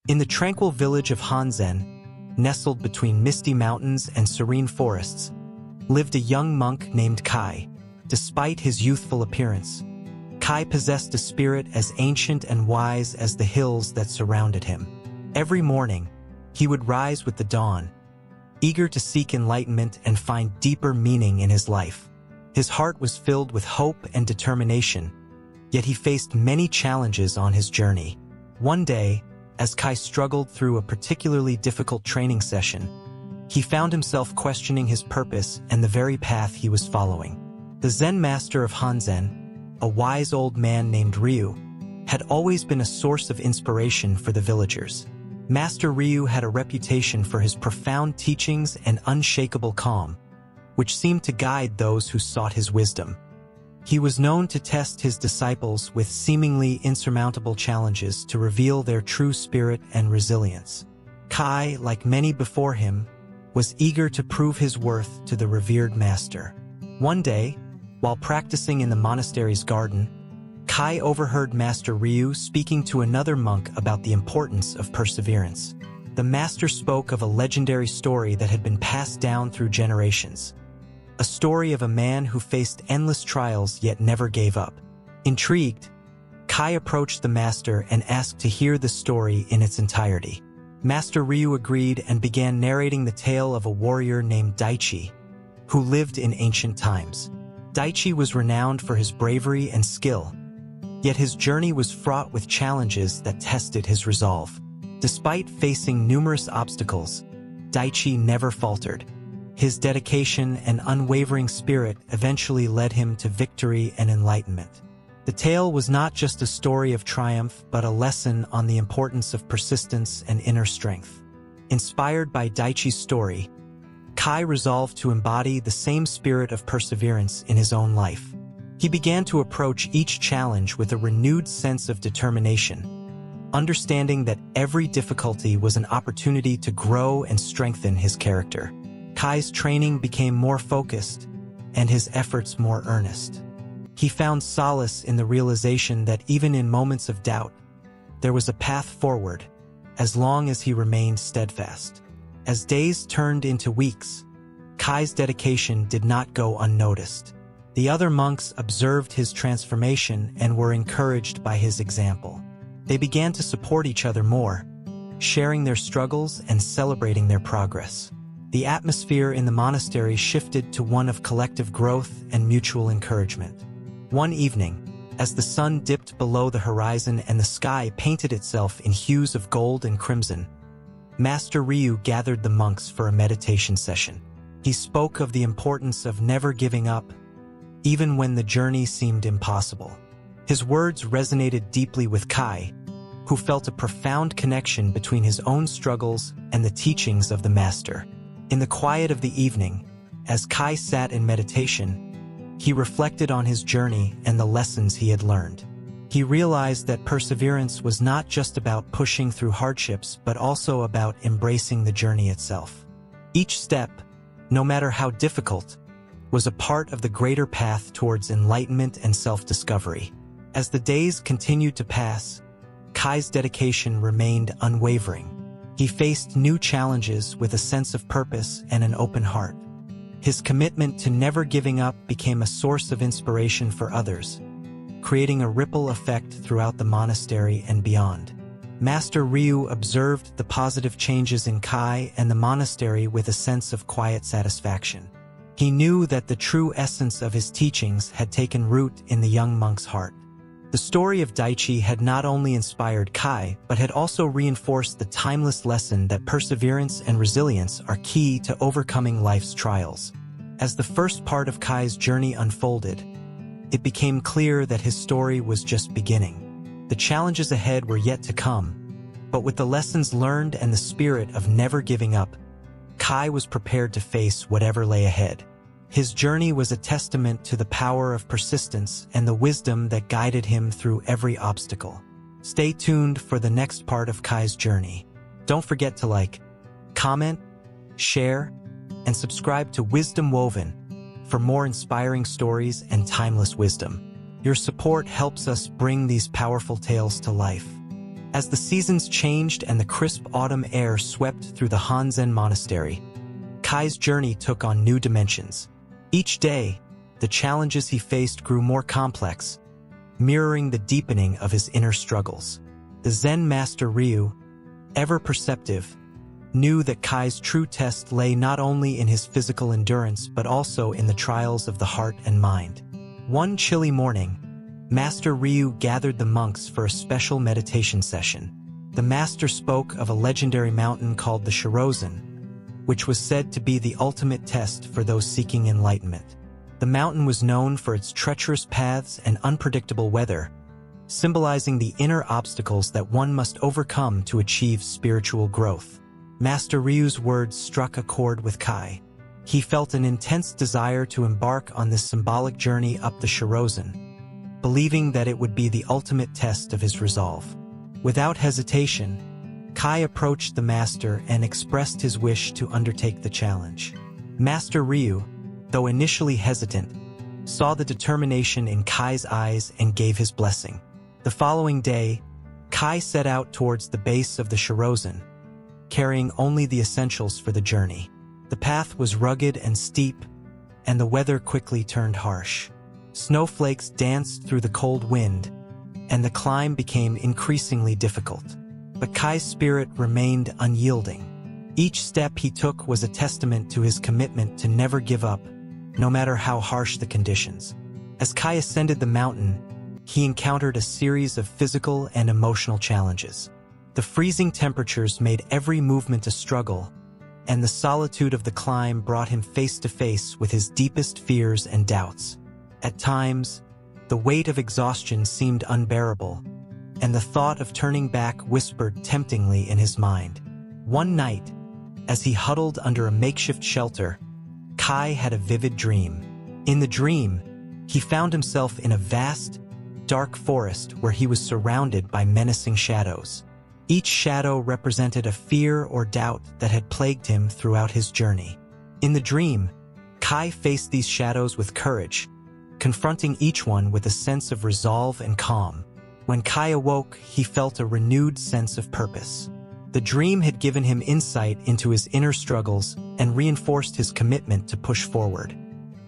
In the tranquil village of Hanzen, nestled between misty mountains and serene forests, lived a young monk named Kai. Despite his youthful appearance, Kai possessed a spirit as ancient and wise as the hills that surrounded him. Every morning, he would rise with the dawn, eager to seek enlightenment and find deeper meaning in his life. His heart was filled with hope and determination, yet he faced many challenges on his journey. One day, as Kai struggled through a particularly difficult training session, he found himself questioning his purpose and the very path he was following. The Zen master of Hanzen, a wise old man named Ryu, had always been a source of inspiration for the villagers. Master Ryu had a reputation for his profound teachings and unshakable calm, which seemed to guide those who sought his wisdom. He was known to test his disciples with seemingly insurmountable challenges to reveal their true spirit and resilience. Kai, like many before him, was eager to prove his worth to the revered master. One day, while practicing in the monastery's garden, Kai overheard Master Ryu speaking to another monk about the importance of perseverance. The master spoke of a legendary story that had been passed down through generations. A story of a man who faced endless trials yet never gave up. Intrigued, Kai approached the master and asked to hear the story in its entirety. Master Ryu agreed and began narrating the tale of a warrior named Daichi, who lived in ancient times. Daichi was renowned for his bravery and skill, yet his journey was fraught with challenges that tested his resolve. Despite facing numerous obstacles, Daichi never faltered. His dedication and unwavering spirit eventually led him to victory and enlightenment. The tale was not just a story of triumph, but a lesson on the importance of persistence and inner strength. Inspired by Daichi's story, Kai resolved to embody the same spirit of perseverance in his own life. He began to approach each challenge with a renewed sense of determination, understanding that every difficulty was an opportunity to grow and strengthen his character. Kai's training became more focused, and his efforts more earnest. He found solace in the realization that even in moments of doubt, there was a path forward, as long as he remained steadfast. As days turned into weeks, Kai's dedication did not go unnoticed. The other monks observed his transformation and were encouraged by his example. They began to support each other more, sharing their struggles and celebrating their progress. The atmosphere in the monastery shifted to one of collective growth and mutual encouragement. One evening, as the sun dipped below the horizon and the sky painted itself in hues of gold and crimson, Master Ryu gathered the monks for a meditation session. He spoke of the importance of never giving up, even when the journey seemed impossible. His words resonated deeply with Kai, who felt a profound connection between his own struggles and the teachings of the master. In the quiet of the evening, as Kai sat in meditation, he reflected on his journey and the lessons he had learned. He realized that perseverance was not just about pushing through hardships, but also about embracing the journey itself. Each step, no matter how difficult, was a part of the greater path towards enlightenment and self-discovery. As the days continued to pass, Kai's dedication remained unwavering. He faced new challenges with a sense of purpose and an open heart. His commitment to never giving up became a source of inspiration for others, creating a ripple effect throughout the monastery and beyond. Master Ryu observed the positive changes in Kai and the monastery with a sense of quiet satisfaction. He knew that the true essence of his teachings had taken root in the young monk's heart. The story of Daichi had not only inspired Kai, but had also reinforced the timeless lesson that perseverance and resilience are key to overcoming life's trials. As the first part of Kai's journey unfolded, it became clear that his story was just beginning. The challenges ahead were yet to come, but with the lessons learned and the spirit of never giving up, Kai was prepared to face whatever lay ahead. His journey was a testament to the power of persistence and the wisdom that guided him through every obstacle. Stay tuned for the next part of Kai's journey. Don't forget to like, comment, share, and subscribe to Wisdom Woven for more inspiring stories and timeless wisdom. Your support helps us bring these powerful tales to life. As the seasons changed and the crisp autumn air swept through the Hanzen monastery, Kai's journey took on new dimensions. Each day, the challenges he faced grew more complex, mirroring the deepening of his inner struggles. The Zen master Ryu, ever perceptive, knew that Kai's true test lay not only in his physical endurance but also in the trials of the heart and mind. One chilly morning, Master Ryu gathered the monks for a special meditation session. The master spoke of a legendary mountain called the Shirozen, which was said to be the ultimate test for those seeking enlightenment. The mountain was known for its treacherous paths and unpredictable weather, symbolizing the inner obstacles that one must overcome to achieve spiritual growth. Master Ryu's words struck a chord with Kai. He felt an intense desire to embark on this symbolic journey up the Shirozen, believing that it would be the ultimate test of his resolve. Without hesitation, Kai approached the master and expressed his wish to undertake the challenge. Master Ryu, though initially hesitant, saw the determination in Kai's eyes and gave his blessing. The following day, Kai set out towards the base of the Shirozen, carrying only the essentials for the journey. The path was rugged and steep, and the weather quickly turned harsh. Snowflakes danced through the cold wind, and the climb became increasingly difficult. But Kai's spirit remained unyielding. Each step he took was a testament to his commitment to never give up, no matter how harsh the conditions. As Kai ascended the mountain, he encountered a series of physical and emotional challenges. The freezing temperatures made every movement a struggle, and the solitude of the climb brought him face to face with his deepest fears and doubts. At times, the weight of exhaustion seemed unbearable, and the thought of turning back whispered temptingly in his mind. One night, as he huddled under a makeshift shelter, Kai had a vivid dream. In the dream, he found himself in a vast, dark forest where he was surrounded by menacing shadows. Each shadow represented a fear or doubt that had plagued him throughout his journey. In the dream, Kai faced these shadows with courage, confronting each one with a sense of resolve and calm. When Kai awoke, he felt a renewed sense of purpose. The dream had given him insight into his inner struggles and reinforced his commitment to push forward.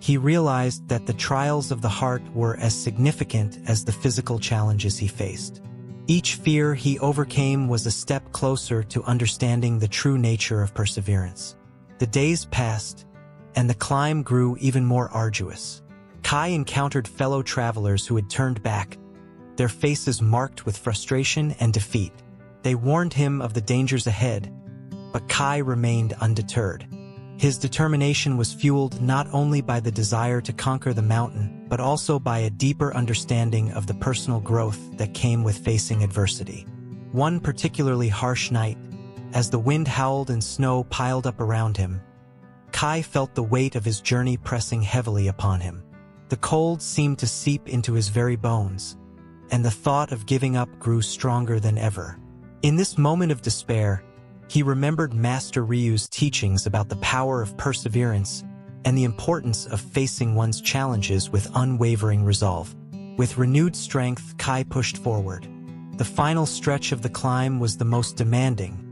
He realized that the trials of the heart were as significant as the physical challenges he faced. Each fear he overcame was a step closer to understanding the true nature of perseverance. The days passed, and the climb grew even more arduous. Kai encountered fellow travelers who had turned back, their faces marked with frustration and defeat. They warned him of the dangers ahead, but Kai remained undeterred. His determination was fueled not only by the desire to conquer the mountain, but also by a deeper understanding of the personal growth that came with facing adversity. One particularly harsh night, as the wind howled and snow piled up around him, Kai felt the weight of his journey pressing heavily upon him. The cold seemed to seep into his very bones, and the thought of giving up grew stronger than ever. In this moment of despair, he remembered Master Ryu's teachings about the power of perseverance and the importance of facing one's challenges with unwavering resolve. With renewed strength, Kai pushed forward. The final stretch of the climb was the most demanding,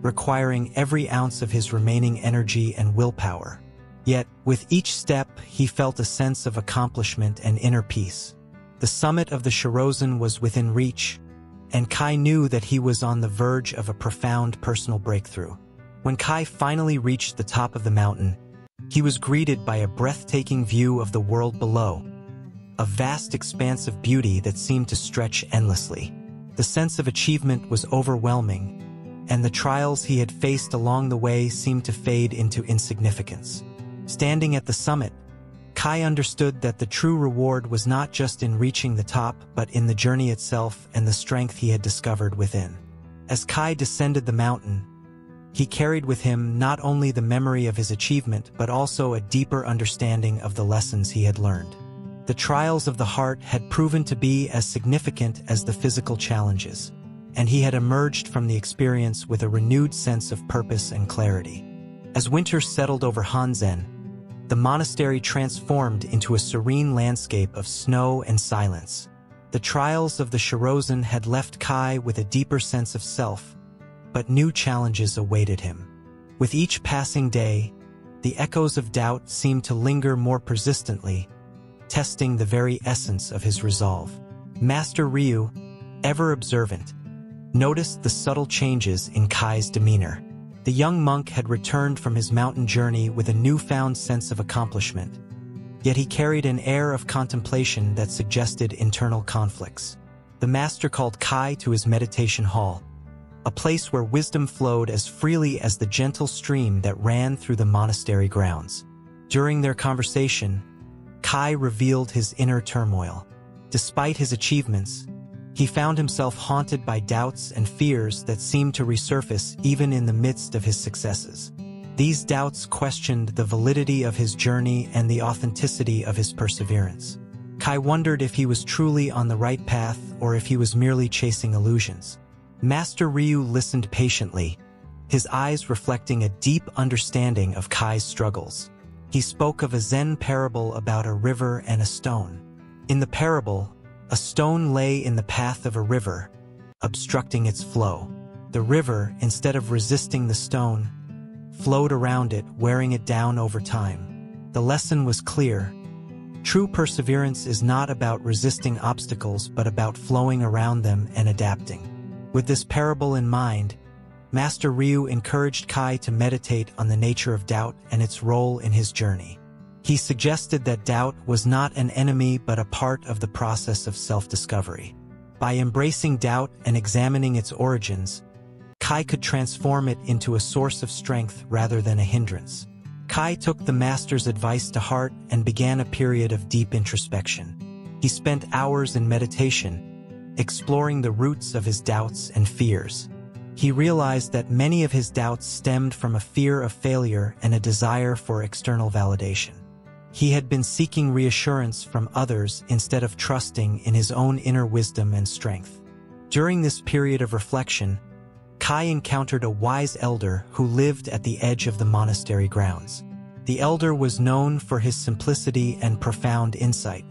requiring every ounce of his remaining energy and willpower. Yet, with each step, he felt a sense of accomplishment and inner peace. The summit of the Shirozen was within reach, and Kai knew that he was on the verge of a profound personal breakthrough. When Kai finally reached the top of the mountain, he was greeted by a breathtaking view of the world below, a vast expanse of beauty that seemed to stretch endlessly. The sense of achievement was overwhelming, and the trials he had faced along the way seemed to fade into insignificance. Standing at the summit, Kai understood that the true reward was not just in reaching the top, but in the journey itself and the strength he had discovered within. As Kai descended the mountain, he carried with him not only the memory of his achievement, but also a deeper understanding of the lessons he had learned. The trials of the heart had proven to be as significant as the physical challenges, and he had emerged from the experience with a renewed sense of purpose and clarity. As winter settled over Hanzen, the monastery transformed into a serene landscape of snow and silence. The trials of the Shirozen had left Kai with a deeper sense of self, but new challenges awaited him. With each passing day, the echoes of doubt seemed to linger more persistently, testing the very essence of his resolve. Master Ryu, ever observant, noticed the subtle changes in Kai's demeanor. The young monk had returned from his mountain journey with a newfound sense of accomplishment, yet he carried an air of contemplation that suggested internal conflicts. The master called Kai to his meditation hall, a place where wisdom flowed as freely as the gentle stream that ran through the monastery grounds. During their conversation, Kai revealed his inner turmoil. Despite his achievements, he found himself haunted by doubts and fears that seemed to resurface even in the midst of his successes. These doubts questioned the validity of his journey and the authenticity of his perseverance. Kai wondered if he was truly on the right path or if he was merely chasing illusions. Master Ryu listened patiently, his eyes reflecting a deep understanding of Kai's struggles. He spoke of a Zen parable about a river and a stone. In the parable, a stone lay in the path of a river, obstructing its flow. The river, instead of resisting the stone, flowed around it, wearing it down over time. The lesson was clear. True perseverance is not about resisting obstacles, but about flowing around them and adapting. With this parable in mind, Master Ryu encouraged Kai to meditate on the nature of doubt and its role in his journey. He suggested that doubt was not an enemy but a part of the process of self-discovery. By embracing doubt and examining its origins, Kai could transform it into a source of strength rather than a hindrance. Kai took the master's advice to heart and began a period of deep introspection. He spent hours in meditation, exploring the roots of his doubts and fears. He realized that many of his doubts stemmed from a fear of failure and a desire for external validation. He had been seeking reassurance from others instead of trusting in his own inner wisdom and strength. During this period of reflection, Kai encountered a wise elder who lived at the edge of the monastery grounds. The elder was known for his simplicity and profound insight.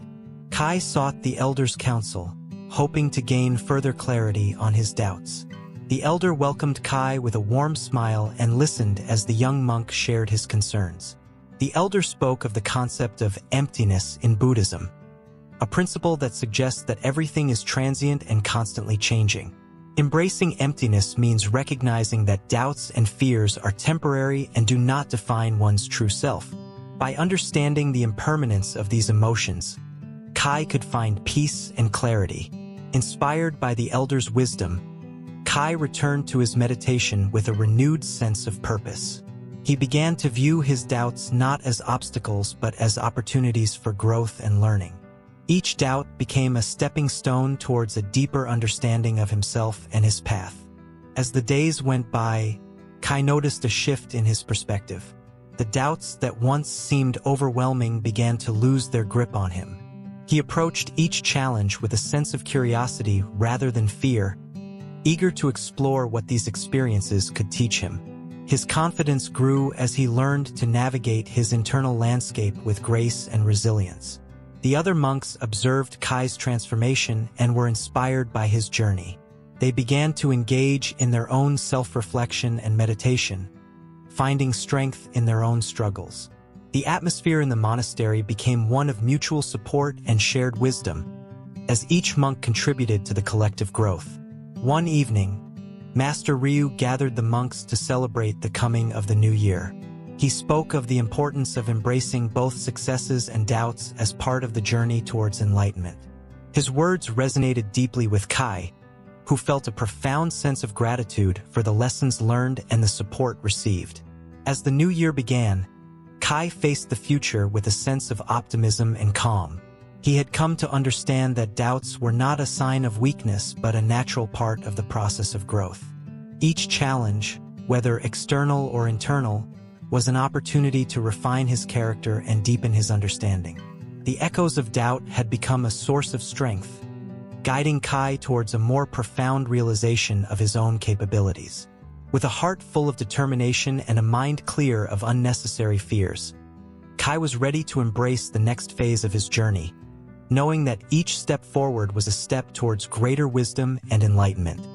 Kai sought the elder's counsel, hoping to gain further clarity on his doubts. The elder welcomed Kai with a warm smile and listened as the young monk shared his concerns. The elder spoke of the concept of emptiness in Buddhism, a principle that suggests that everything is transient and constantly changing. Embracing emptiness means recognizing that doubts and fears are temporary and do not define one's true self. By understanding the impermanence of these emotions, Kai could find peace and clarity. Inspired by the elder's wisdom, Kai returned to his meditation with a renewed sense of purpose. He began to view his doubts not as obstacles but as opportunities for growth and learning. Each doubt became a stepping stone towards a deeper understanding of himself and his path. As the days went by, Kai noticed a shift in his perspective. The doubts that once seemed overwhelming began to lose their grip on him. He approached each challenge with a sense of curiosity rather than fear, eager to explore what these experiences could teach him. His confidence grew as he learned to navigate his internal landscape with grace and resilience. The other monks observed Kai's transformation and were inspired by his journey. They began to engage in their own self-reflection and meditation, finding strength in their own struggles. The atmosphere in the monastery became one of mutual support and shared wisdom, as each monk contributed to the collective growth. One evening, Master Ryu gathered the monks to celebrate the coming of the new year. He spoke of the importance of embracing both successes and doubts as part of the journey towards enlightenment. His words resonated deeply with Kai, who felt a profound sense of gratitude for the lessons learned and the support received. As the new year began, Kai faced the future with a sense of optimism and calm. He had come to understand that doubts were not a sign of weakness but a natural part of the process of growth. Each challenge, whether external or internal, was an opportunity to refine his character and deepen his understanding. The echoes of doubt had become a source of strength, guiding Kai towards a more profound realization of his own capabilities. With a heart full of determination and a mind clear of unnecessary fears, Kai was ready to embrace the next phase of his journey, knowing that each step forward was a step towards greater wisdom and enlightenment.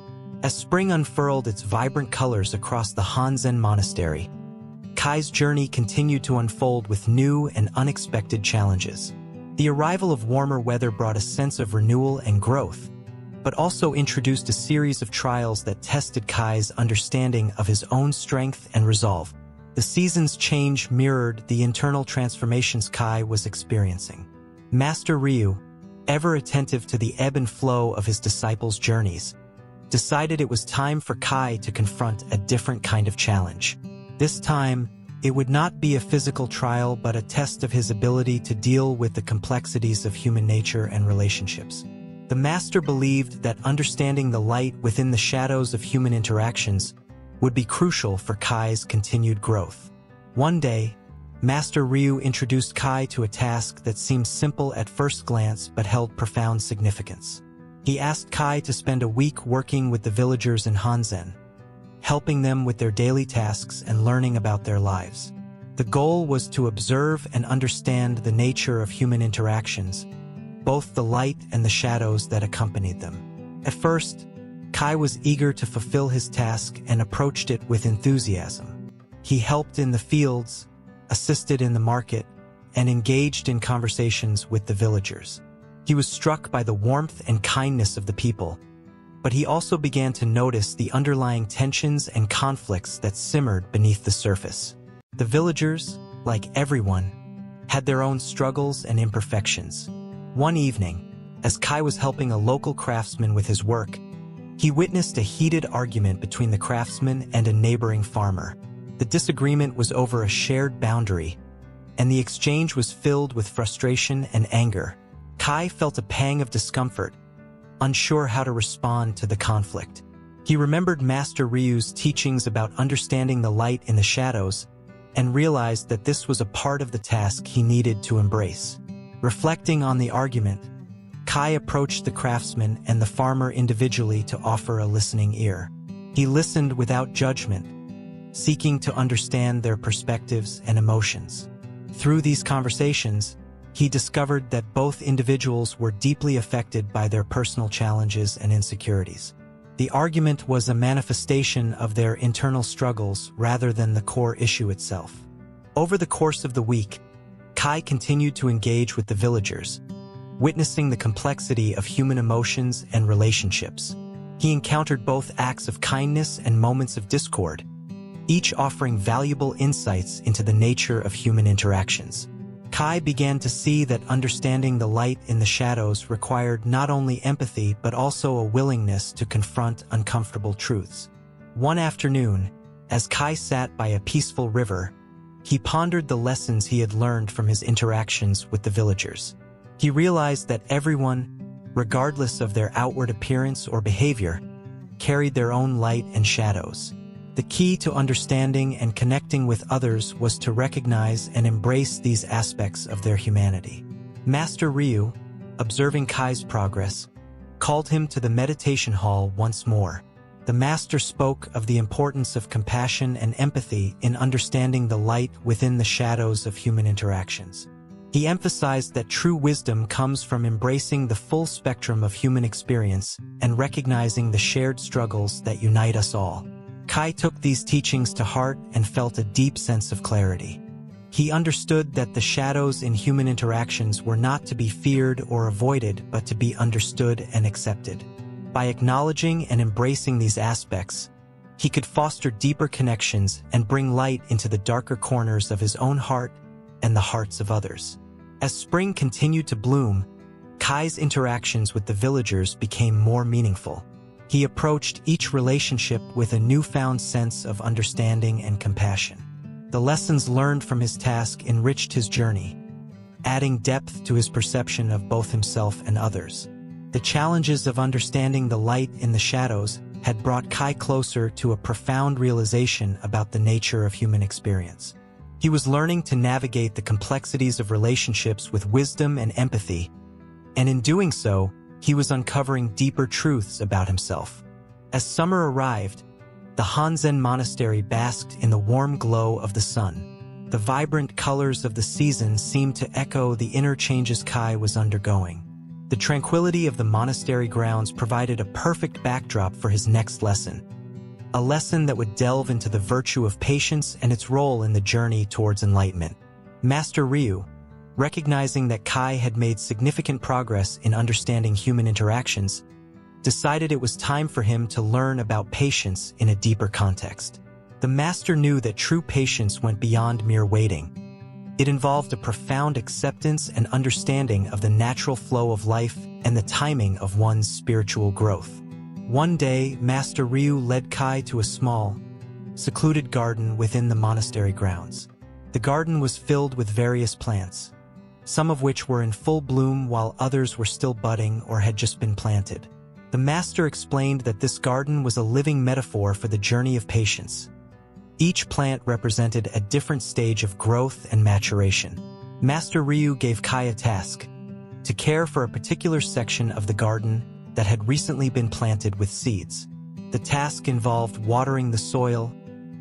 As spring unfurled its vibrant colors across the Hanzen monastery, Kai's journey continued to unfold with new and unexpected challenges. The arrival of warmer weather brought a sense of renewal and growth, but also introduced a series of trials that tested Kai's understanding of his own strength and resolve. The season's change mirrored the internal transformations Kai was experiencing. Master Ryu, ever attentive to the ebb and flow of his disciples' journeys, decided it was time for Kai to confront a different kind of challenge. This time, it would not be a physical trial but a test of his ability to deal with the complexities of human nature and relationships. The master believed that understanding the light within the shadows of human interactions would be crucial for Kai's continued growth. One day, Master Ryu introduced Kai to a task that seemed simple at first glance but held profound significance. He asked Kai to spend a week working with the villagers in Hanzen, helping them with their daily tasks and learning about their lives. The goal was to observe and understand the nature of human interactions, both the light and the shadows that accompanied them. At first, Kai was eager to fulfill his task and approached it with enthusiasm. He helped in the fields, assisted in the market, and engaged in conversations with the villagers. He was struck by the warmth and kindness of the people, but he also began to notice the underlying tensions and conflicts that simmered beneath the surface. The villagers, like everyone, had their own struggles and imperfections. One evening, as Kai was helping a local craftsman with his work, he witnessed a heated argument between the craftsman and a neighboring farmer. The disagreement was over a shared boundary, and the exchange was filled with frustration and anger. Kai felt a pang of discomfort, unsure how to respond to the conflict. He remembered Master Ryu's teachings about understanding the light in the shadows and realized that this was a part of the task he needed to embrace. Reflecting on the argument, Kai approached the craftsman and the farmer individually to offer a listening ear. He listened without judgment, seeking to understand their perspectives and emotions. Through these conversations, he discovered that both individuals were deeply affected by their personal challenges and insecurities. The argument was a manifestation of their internal struggles rather than the core issue itself. Over the course of the week, Kai continued to engage with the villagers, witnessing the complexity of human emotions and relationships. He encountered both acts of kindness and moments of discord, each offering valuable insights into the nature of human interactions. Kai began to see that understanding the light in the shadows required not only empathy but also a willingness to confront uncomfortable truths. One afternoon, as Kai sat by a peaceful river, he pondered the lessons he had learned from his interactions with the villagers. He realized that everyone, regardless of their outward appearance or behavior, carried their own light and shadows. The key to understanding and connecting with others was to recognize and embrace these aspects of their humanity. Master Ryu, observing Kai's progress, called him to the meditation hall once more. The master spoke of the importance of compassion and empathy in understanding the light within the shadows of human interactions. He emphasized that true wisdom comes from embracing the full spectrum of human experience and recognizing the shared struggles that unite us all. Kai took these teachings to heart and felt a deep sense of clarity. He understood that the shadows in human interactions were not to be feared or avoided, but to be understood and accepted. By acknowledging and embracing these aspects, he could foster deeper connections and bring light into the darker corners of his own heart and the hearts of others. As spring continued to bloom, Kai's interactions with the villagers became more meaningful. He approached each relationship with a newfound sense of understanding and compassion. The lessons learned from his task enriched his journey, adding depth to his perception of both himself and others. The challenges of understanding the light in the shadows had brought Kai closer to a profound realization about the nature of human experience. He was learning to navigate the complexities of relationships with wisdom and empathy, and in doing so, he was uncovering deeper truths about himself. As summer arrived, the Hanzen monastery basked in the warm glow of the sun. The vibrant colors of the season seemed to echo the inner changes Kai was undergoing. The tranquility of the monastery grounds provided a perfect backdrop for his next lesson, a lesson that would delve into the virtue of patience and its role in the journey towards enlightenment. Master Ryu, recognizing that Kai had made significant progress in understanding human interactions, decided it was time for him to learn about patience in a deeper context. The master knew that true patience went beyond mere waiting. It involved a profound acceptance and understanding of the natural flow of life and the timing of one's spiritual growth. One day, Master Ryu led Kai to a small, secluded garden within the monastery grounds. The garden was filled with various plants, some of which were in full bloom while others were still budding or had just been planted. The master explained that this garden was a living metaphor for the journey of patience. Each plant represented a different stage of growth and maturation. Master Ryu gave Kai a task: to care for a particular section of the garden that had recently been planted with seeds. The task involved watering the soil,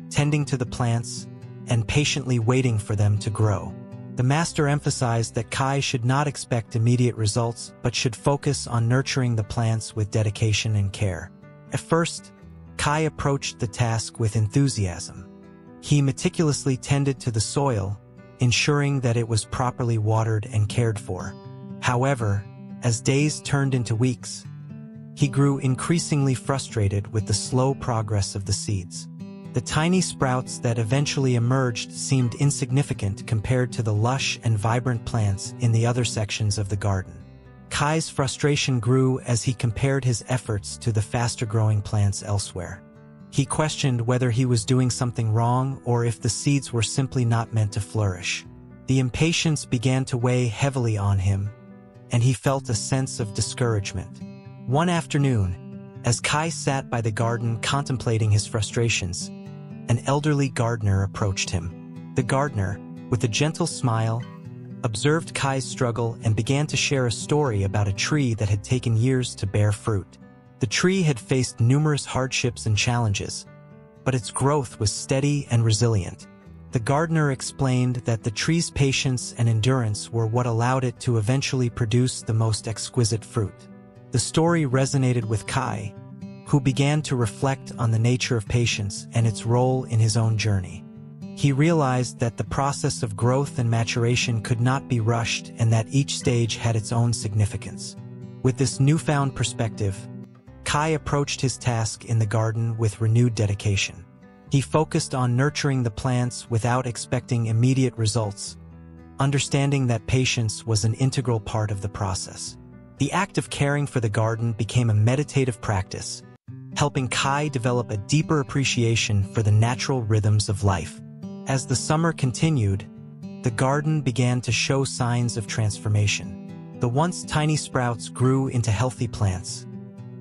tending to the plants, and patiently waiting for them to grow. The master emphasized that Kai should not expect immediate results, but should focus on nurturing the plants with dedication and care. At first, Kai approached the task with enthusiasm. He meticulously tended to the soil, ensuring that it was properly watered and cared for. However, as days turned into weeks, he grew increasingly frustrated with the slow progress of the seeds. The tiny sprouts that eventually emerged seemed insignificant compared to the lush and vibrant plants in the other sections of the garden. Kai's frustration grew as he compared his efforts to the faster-growing plants elsewhere. He questioned whether he was doing something wrong or if the seeds were simply not meant to flourish. The impatience began to weigh heavily on him, and he felt a sense of discouragement. One afternoon, as Kai sat by the garden contemplating his frustrations, an elderly gardener approached him. The gardener, with a gentle smile, observed Kai's struggle and began to share a story about a tree that had taken years to bear fruit. The tree had faced numerous hardships and challenges, but its growth was steady and resilient. The gardener explained that the tree's patience and endurance were what allowed it to eventually produce the most exquisite fruit. The story resonated with Kai, who began to reflect on the nature of patience and its role in his own journey. He realized that the process of growth and maturation could not be rushed and that each stage had its own significance. With this newfound perspective, Kai approached his task in the garden with renewed dedication. He focused on nurturing the plants without expecting immediate results, understanding that patience was an integral part of the process. The act of caring for the garden became a meditative practice, helping Kai develop a deeper appreciation for the natural rhythms of life. As the summer continued, the garden began to show signs of transformation. The once tiny sprouts grew into healthy plants,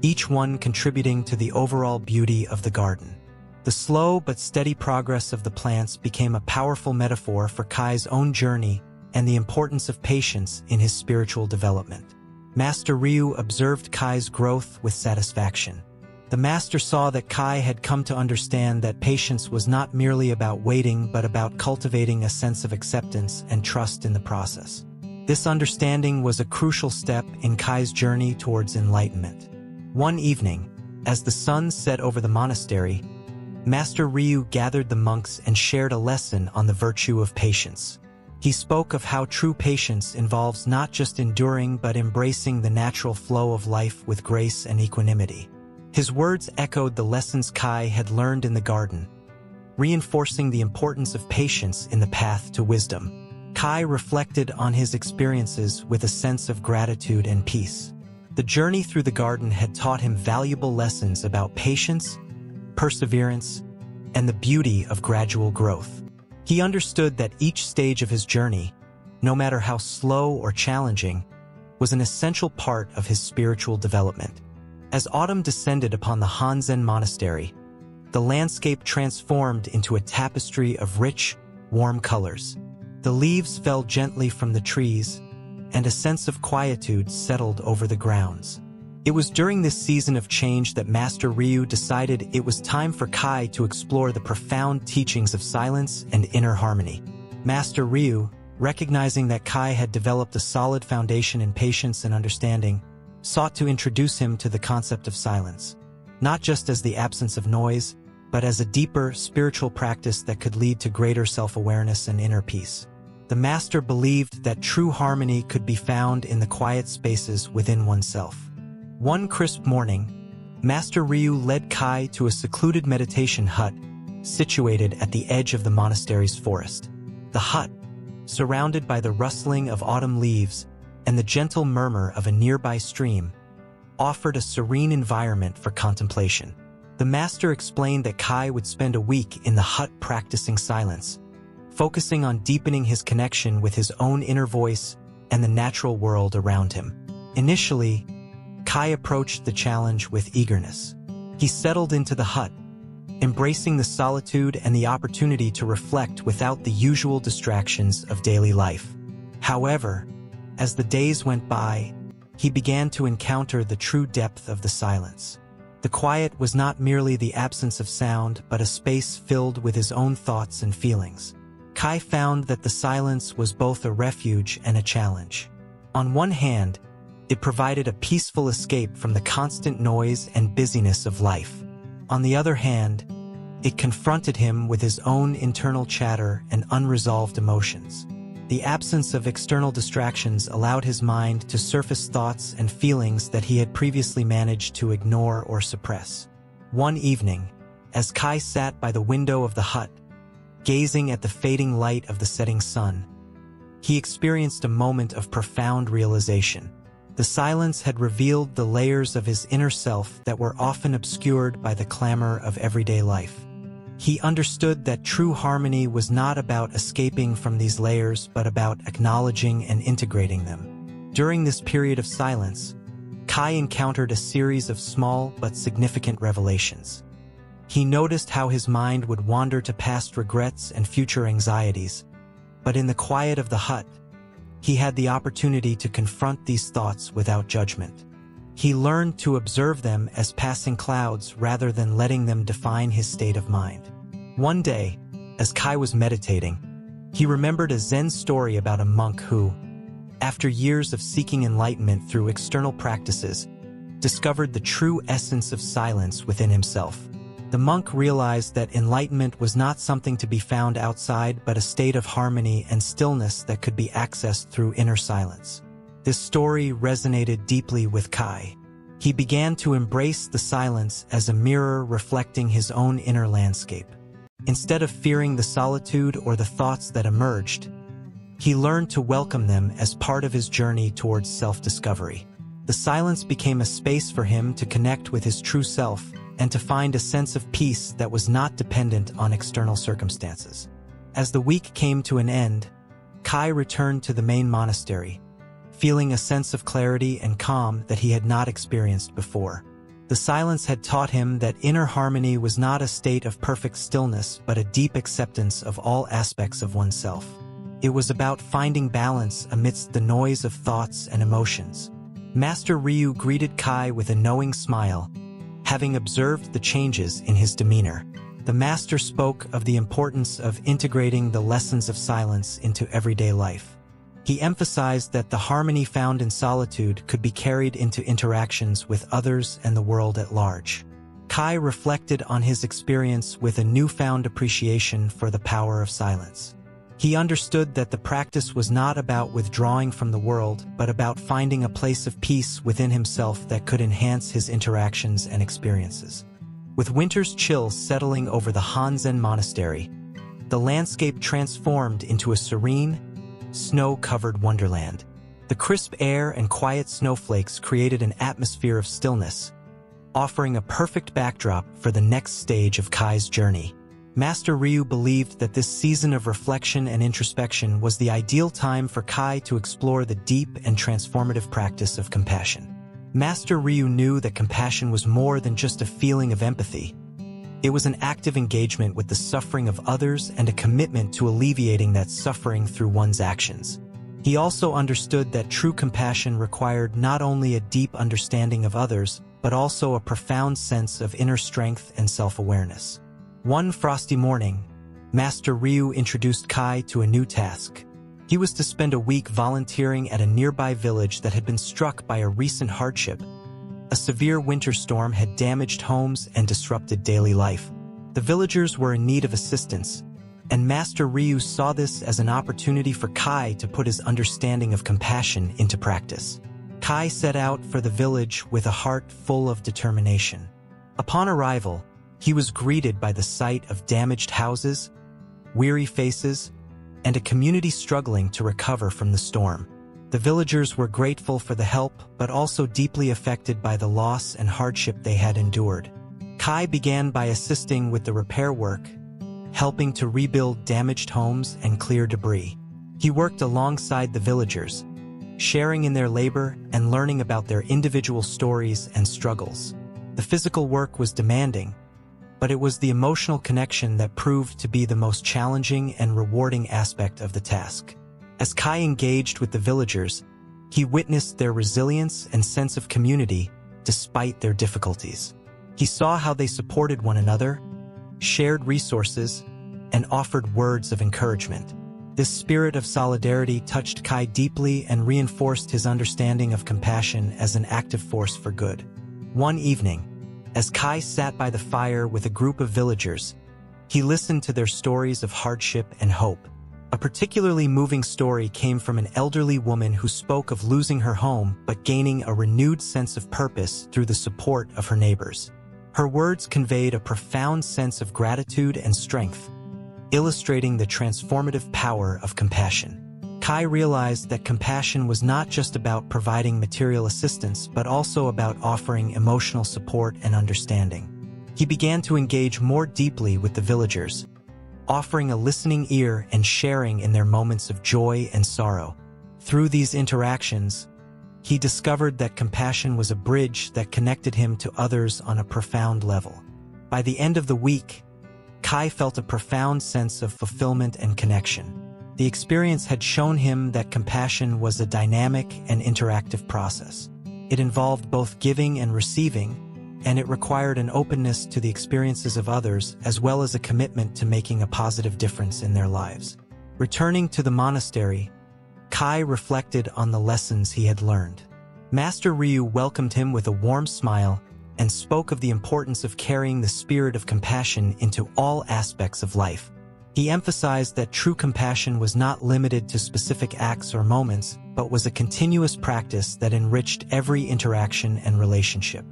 each one contributing to the overall beauty of the garden. The slow but steady progress of the plants became a powerful metaphor for Kai's own journey and the importance of patience in his spiritual development. Master Ryu observed Kai's growth with satisfaction. The master saw that Kai had come to understand that patience was not merely about waiting but about cultivating a sense of acceptance and trust in the process. This understanding was a crucial step in Kai's journey towards enlightenment. One evening, as the sun set over the monastery, Master Ryu gathered the monks and shared a lesson on the virtue of patience. He spoke of how true patience involves not just enduring but embracing the natural flow of life with grace and equanimity. His words echoed the lessons Kai had learned in the garden, reinforcing the importance of patience in the path to wisdom. Kai reflected on his experiences with a sense of gratitude and peace. The journey through the garden had taught him valuable lessons about patience, perseverance, and the beauty of gradual growth. He understood that each stage of his journey, no matter how slow or challenging, was an essential part of his spiritual development. As autumn descended upon the Hanzen monastery, the landscape transformed into a tapestry of rich, warm colors. The leaves fell gently from the trees, and a sense of quietude settled over the grounds. It was during this season of change that Master Ryu decided it was time for Kai to explore the profound teachings of silence and inner harmony. Master Ryu, recognizing that Kai had developed a solid foundation in patience and understanding, sought to introduce him to the concept of silence, not just as the absence of noise, but as a deeper spiritual practice that could lead to greater self-awareness and inner peace. The master believed that true harmony could be found in the quiet spaces within oneself. One crisp morning, Master Ryu led Kai to a secluded meditation hut situated at the edge of the monastery's forest. The hut, surrounded by the rustling of autumn leaves and the gentle murmur of a nearby stream, offered a serene environment for contemplation. The master explained that Kai would spend a week in the hut practicing silence, focusing on deepening his connection with his own inner voice and the natural world around him. Initially, Kai approached the challenge with eagerness. He settled into the hut, embracing the solitude and the opportunity to reflect without the usual distractions of daily life. However, as the days went by, he began to encounter the true depth of the silence. The quiet was not merely the absence of sound, but a space filled with his own thoughts and feelings. Kai found that the silence was both a refuge and a challenge. On one hand, it provided a peaceful escape from the constant noise and busyness of life. On the other hand, it confronted him with his own internal chatter and unresolved emotions. The absence of external distractions allowed his mind to surface thoughts and feelings that he had previously managed to ignore or suppress. One evening, as Kai sat by the window of the hut, gazing at the fading light of the setting sun, he experienced a moment of profound realization. The silence had revealed the layers of his inner self that were often obscured by the clamor of everyday life. He understood that true harmony was not about escaping from these layers, but about acknowledging and integrating them. During this period of silence, Kai encountered a series of small but significant revelations. He noticed how his mind would wander to past regrets and future anxieties, but in the quiet of the hut, he had the opportunity to confront these thoughts without judgment. He learned to observe them as passing clouds rather than letting them define his state of mind. One day, as Kai was meditating, he remembered a Zen story about a monk who, after years of seeking enlightenment through external practices, discovered the true essence of silence within himself. The monk realized that enlightenment was not something to be found outside, but a state of harmony and stillness that could be accessed through inner silence. This story resonated deeply with Kai. He began to embrace the silence as a mirror reflecting his own inner landscape. Instead of fearing the solitude or the thoughts that emerged, he learned to welcome them as part of his journey towards self-discovery. The silence became a space for him to connect with his true self and to find a sense of peace that was not dependent on external circumstances. As the week came to an end, Kai returned to the main monastery, feeling a sense of clarity and calm that he had not experienced before. The silence had taught him that inner harmony was not a state of perfect stillness, but a deep acceptance of all aspects of oneself. It was about finding balance amidst the noise of thoughts and emotions. Master Ryu greeted Kai with a knowing smile, having observed the changes in his demeanor. The master spoke of the importance of integrating the lessons of silence into everyday life. He emphasized that the harmony found in solitude could be carried into interactions with others and the world at large. Kai reflected on his experience with a newfound appreciation for the power of silence. He understood that the practice was not about withdrawing from the world, but about finding a place of peace within himself that could enhance his interactions and experiences. With winter's chill settling over the Hanzen monastery, the landscape transformed into a serene, snow-covered wonderland. The crisp air and quiet snowflakes created an atmosphere of stillness, offering a perfect backdrop for the next stage of Kai's journey. Master Ryu believed that this season of reflection and introspection was the ideal time for Kai to explore the deep and transformative practice of compassion. Master Ryu knew that compassion was more than just a feeling of empathy. It was an active engagement with the suffering of others and a commitment to alleviating that suffering through one's actions. He also understood that true compassion required not only a deep understanding of others, but also a profound sense of inner strength and self-awareness. One frosty morning, Master Ryu introduced Kai to a new task: He was to spend a week volunteering at a nearby village that had been struck by a recent hardship. A severe winter storm had damaged homes and disrupted daily life. The villagers were in need of assistance, and Master Ryu saw this as an opportunity for Kai to put his understanding of compassion into practice. Kai set out for the village with a heart full of determination. Upon arrival, he was greeted by the sight of damaged houses, weary faces, and a community struggling to recover from the storm. The villagers were grateful for the help, but also deeply affected by the loss and hardship they had endured. Kai began by assisting with the repair work, helping to rebuild damaged homes and clear debris. He worked alongside the villagers, sharing in their labor and learning about their individual stories and struggles. The physical work was demanding, but it was the emotional connection that proved to be the most challenging and rewarding aspect of the task. As Kai engaged with the villagers, he witnessed their resilience and sense of community despite their difficulties. He saw how they supported one another, shared resources, and offered words of encouragement. This spirit of solidarity touched Kai deeply and reinforced his understanding of compassion as an active force for good. One evening, as Kai sat by the fire with a group of villagers, he listened to their stories of hardship and hope. A particularly moving story came from an elderly woman who spoke of losing her home but gaining a renewed sense of purpose through the support of her neighbors. Her words conveyed a profound sense of gratitude and strength, illustrating the transformative power of compassion. Kai realized that compassion was not just about providing material assistance, but also about offering emotional support and understanding. He began to engage more deeply with the villagers, offering a listening ear and sharing in their moments of joy and sorrow. Through these interactions, he discovered that compassion was a bridge that connected him to others on a profound level. By the end of the week, Kai felt a profound sense of fulfillment and connection. The experience had shown him that compassion was a dynamic and interactive process. It involved both giving and receiving, and it required an openness to the experiences of others as well as a commitment to making a positive difference in their lives. Returning to the monastery, Kai reflected on the lessons he had learned. Master Ryu welcomed him with a warm smile and spoke of the importance of carrying the spirit of compassion into all aspects of life. He emphasized that true compassion was not limited to specific acts or moments, but was a continuous practice that enriched every interaction and relationship.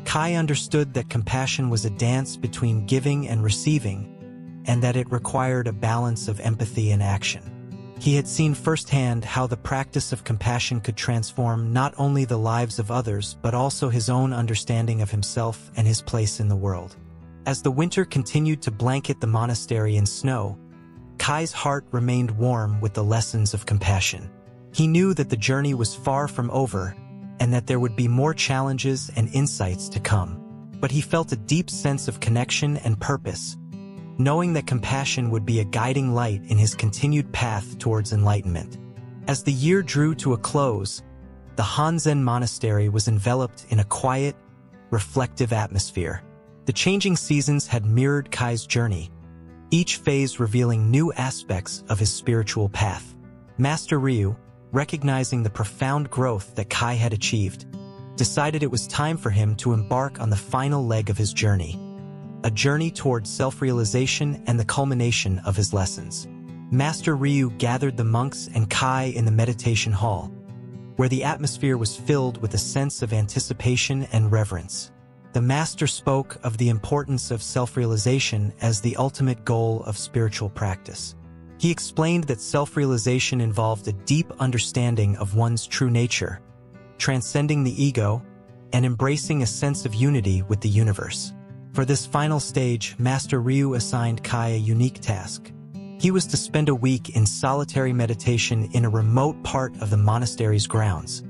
Kai understood that compassion was a dance between giving and receiving, and that it required a balance of empathy and action. He had seen firsthand how the practice of compassion could transform not only the lives of others, but also his own understanding of himself and his place in the world. As the winter continued to blanket the monastery in snow, Kai's heart remained warm with the lessons of compassion. He knew that the journey was far from over, and that there would be more challenges and insights to come. But he felt a deep sense of connection and purpose, knowing that compassion would be a guiding light in his continued path towards enlightenment. As the year drew to a close, the Hanzen monastery was enveloped in a quiet, reflective atmosphere. The changing seasons had mirrored Kai's journey, each phase revealing new aspects of his spiritual path. Master Ryu, recognizing the profound growth that Kai had achieved, decided it was time for him to embark on the final leg of his journey, a journey towards self-realization and the culmination of his lessons. Master Ryu gathered the monks and Kai in the meditation hall, where the atmosphere was filled with a sense of anticipation and reverence. The master spoke of the importance of self-realization as the ultimate goal of spiritual practice. He explained that self-realization involved a deep understanding of one's true nature, transcending the ego, and embracing a sense of unity with the universe. For this final stage, Master Ryu assigned Kai a unique task. He was to spend a week in solitary meditation in a remote part of the monastery's grounds,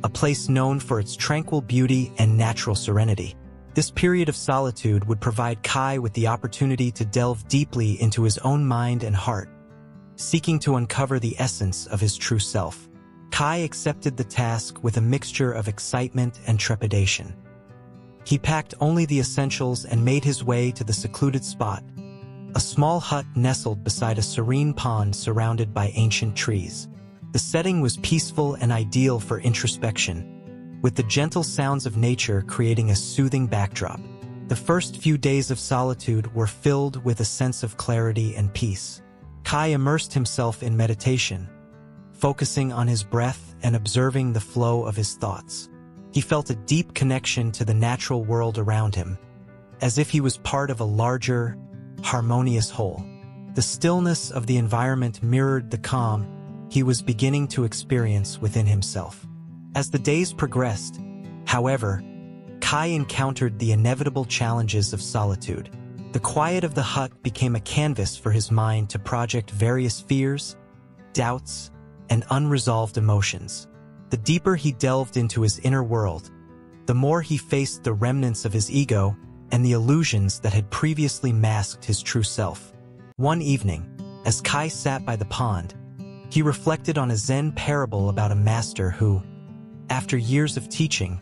a place known for its tranquil beauty and natural serenity. This period of solitude would provide Kai with the opportunity to delve deeply into his own mind and heart, seeking to uncover the essence of his true self. Kai accepted the task with a mixture of excitement and trepidation. He packed only the essentials and made his way to the secluded spot, a small hut nestled beside a serene pond surrounded by ancient trees. The setting was peaceful and ideal for introspection, with the gentle sounds of nature creating a soothing backdrop. The first few days of solitude were filled with a sense of clarity and peace. Kai immersed himself in meditation, focusing on his breath and observing the flow of his thoughts. He felt a deep connection to the natural world around him, as if he was part of a larger, harmonious whole. The stillness of the environment mirrored the calm he was beginning to experience within himself. As the days progressed, however, Kai encountered the inevitable challenges of solitude. The quiet of the hut became a canvas for his mind to project various fears, doubts, and unresolved emotions. The deeper he delved into his inner world, the more he faced the remnants of his ego and the illusions that had previously masked his true self. One evening, as Kai sat by the pond, he reflected on a Zen parable about a master who, after years of teaching,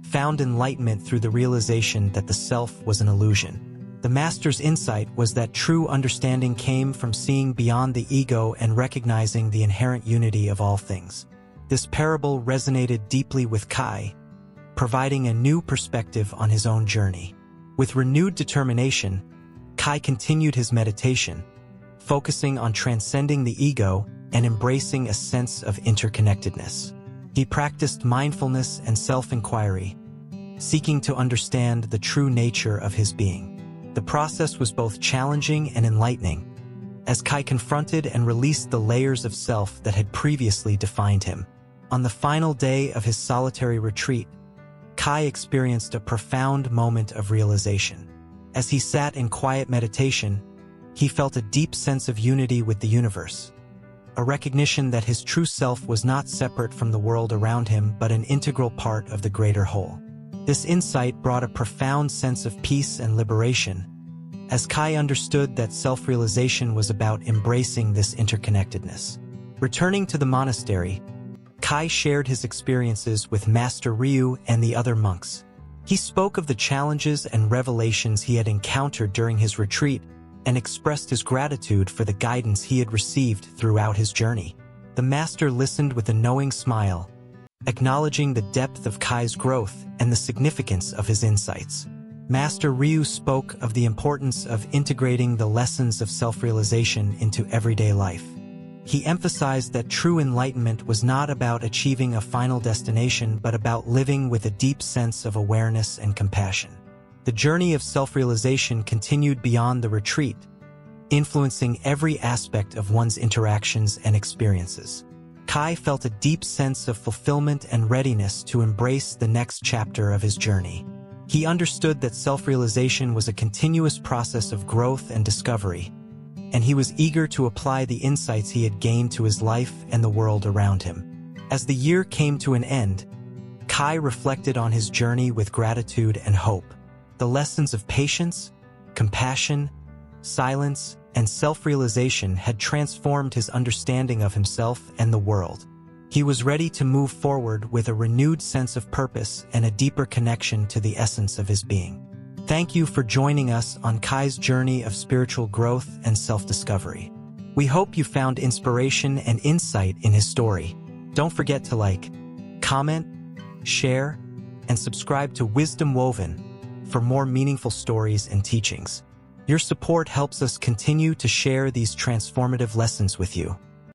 found enlightenment through the realization that the self was an illusion. The master's insight was that true understanding came from seeing beyond the ego and recognizing the inherent unity of all things. This parable resonated deeply with Kai, providing a new perspective on his own journey. With renewed determination, Kai continued his meditation, focusing on transcending the ego and embracing a sense of interconnectedness. He practiced mindfulness and self-inquiry, seeking to understand the true nature of his being. The process was both challenging and enlightening, as Kai confronted and released the layers of self that had previously defined him. On the final day of his solitary retreat, Kai experienced a profound moment of realization. As he sat in quiet meditation, he felt a deep sense of unity with the universe, a recognition that his true self was not separate from the world around him but an integral part of the greater whole. This insight brought a profound sense of peace and liberation, as Kai understood that self-realization was about embracing this interconnectedness. Returning to the monastery, Kai shared his experiences with Master Ryu and the other monks. He spoke of the challenges and revelations he had encountered during his retreat and expressed his gratitude for the guidance he had received throughout his journey. The master listened with a knowing smile, acknowledging the depth of Kai's growth and the significance of his insights. Master Ryu spoke of the importance of integrating the lessons of self-realization into everyday life. He emphasized that true enlightenment was not about achieving a final destination but about living with a deep sense of awareness and compassion. The journey of self-realization continued beyond the retreat, influencing every aspect of one's interactions and experiences. Kai felt a deep sense of fulfillment and readiness to embrace the next chapter of his journey. He understood that self-realization was a continuous process of growth and discovery, and he was eager to apply the insights he had gained to his life and the world around him. As the year came to an end, Kai reflected on his journey with gratitude and hope. The lessons of patience, compassion, silence, and self-realization had transformed his understanding of himself and the world. He was ready to move forward with a renewed sense of purpose and a deeper connection to the essence of his being. Thank you for joining us on Kai's journey of spiritual growth and self-discovery. We hope you found inspiration and insight in his story. Don't forget to like, comment, share, and subscribe to Wisdom Woven for more meaningful stories and teachings. Your support helps us continue to share these transformative lessons with you.